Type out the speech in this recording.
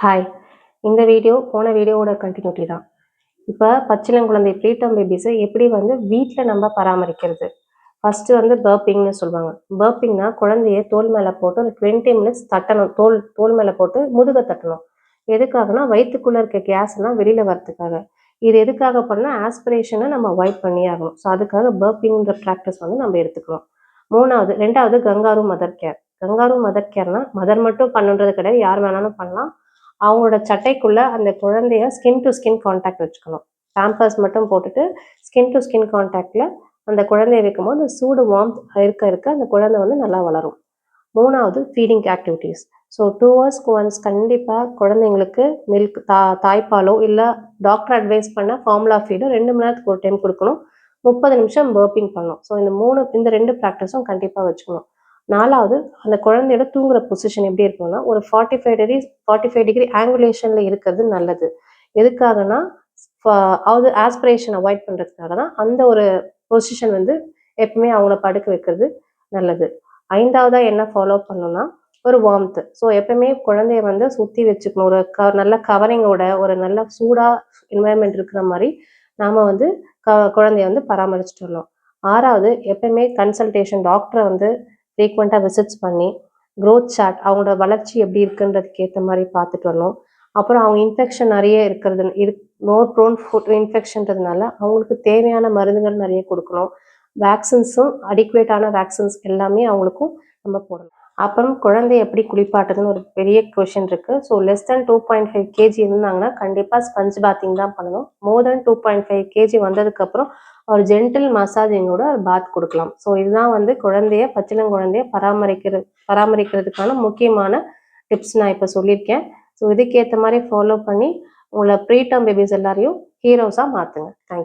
Hi. இந்த video போன வீடியோவோட கன்டினியூட்டி தான். இப்ப பச்சிளங்குழந்தை ப்ரீடம் பேபிஸ எப்படி வீட்ல நம்ம பராமரிக்கிறது? ஃபர்ஸ்ட்டு பர்ப்பிங்ன்னு சொல்லுவாங்க. பர்ப்பிங்னா குழந்தைய தோள் மேல போட்டு ஒரு 20 மினிட்ஸ் தட்டணும். தோள் தோள் மேல போட்டு முதுக தட்டணும். எதுக்காகன்னா, வயித்துக்குள்ள இருக்க கேஸ்லாம் வெளியில வரதுக்காக. இது எதுக்காக பண்ணா, ஆஸ்பிரேஷன நம்ம அவாய்ட் பண்ணியே ஆகணும். ஸோ அதுக்காக பர்ப்பிங்ன்ற பிராக்டிஸ் நம்ம எடுத்துக்கணும். 2வது kangaroo mother care. Kangaroo mother கேர்னா, மதர் மட்டும் பண்ணுன்றது கிடையாது. யார் வேணாலும் பண்ணலாம். அவங்களோட சட்டைக்குள்ள அந்த குழந்தைய ஸ்கின் டு ஸ்கின் கான்டாக்ட் வச்சுக்கணும். பேம்பர்ஸ் மட்டும் போட்டுட்டு ஸ்கின் டு ஸ்கின் கான்டாக்ட்ல அந்த குழந்தைய வைக்கும்போது அந்த சூடு வார்ம்த் இருக்க அந்த குழந்தை நல்லா வளரும். 3வது ஃபீடிங் ஆக்டிவிட்டீஸ். ஸோ 2 ஹவர்ஸ்க்கு ஒன்ஸ் கண்டிப்பாக குழந்தைங்களுக்கு மில்க் தாய்ப்பாலோ இல்லை டாக்டர் அட்வைஸ் பண்ண ஃபார்முலா ஃபீடோ 2 மணி நேரத்துக்கு ஒரு டைம் கொடுக்கணும். 30 நிமிஷம் பர்ப்பிங் பண்ணணும். ஸோ இந்த 2 ப்ராக்டிஸும் கண்டிப்பாக வச்சுக்கணும். 4வது அந்த குழந்தையோட தூங்குற பொசிஷன் எப்படி இருக்கணும்னா, ஒரு 45 டிகிரி ஆங்குலேஷன்ல இருக்கிறது நல்லது. எதுக்காகனா, அது ஆஸ்பிரேஷன் அவாய்ட் பண்ணுறதுக்காக தான் அந்த ஒரு பொசிஷன் எப்பவுமே அவங்கள படுக்க வைக்கிறது நல்லது. 5வதா என்ன ஃபாலோ பண்ணணும்னா, ஒரு வார்ம்த். ஸோ எப்பவுமே குழந்தைய சுற்றி வச்சுக்கணும். ஒரு நல்ல கவரிங்கோட ஒரு நல்ல சூடாக என்வாயன்மெண்ட் இருக்கிற மாதிரி நாம் குழந்தைய பராமரிச்சுட்டு வரணும். 6வது எப்பவுமே கன்சல்டேஷன் டாக்டரை ஃப்ரீக்வெண்ட்டாக விசிட்ஸ் பண்ணி க்ரோத் சார்ட் அவங்களோட வளர்ச்சி எப்படி இருக்குன்றதுக்கு ஏற்ற மாதிரி பார்த்துட்டு வரணும். அப்புறம் அவங்க இன்ஃபெக்ஷன் நிறைய மோர் ப்ரோன் ஃபுட் இன்ஃபெக்ஷன்றதுனால அவங்களுக்கு தேவையான மருந்துகள் நிறைய கொடுக்கணும். வேக்சின்ஸும் அடிக்குவேட்டான வேக்சின்ஸ் எல்லாமே அவங்களுக்கும் நம்ம போடணும். அப்புறம் குழந்தைய எப்படி குளிப்பாட்டுறதுன்னு ஒரு பெரிய கொஷின் இருக்குது. ஸோ லெஸ் தென் 2.5 kg இருந்தாங்கன்னா கண்டிப்பாக ஸ்பஞ்ச் பாத்திங் தான் பண்ணணும். மோர் தென் 2.5 kg வந்ததுக்கப்புறம் ஒரு ஜென்டில் மசாஜிங்கோட ஒரு பாத் கொடுக்கலாம். ஸோ இதுதான் குழந்தைய பச்சிளங்குழந்தைய பராமரிக்கிறதுக்கான முக்கியமான டிப்ஸ் நான் இப்போ சொல்லியிருக்கேன். ஸோ இதுக்கேற்ற மாதிரி ஃபாலோ பண்ணி உங்களை ப்ரீடம் பேபிஸ் எல்லாரையும் ஹீரோஸாக மாற்றுங்க. தேங்க்யூ.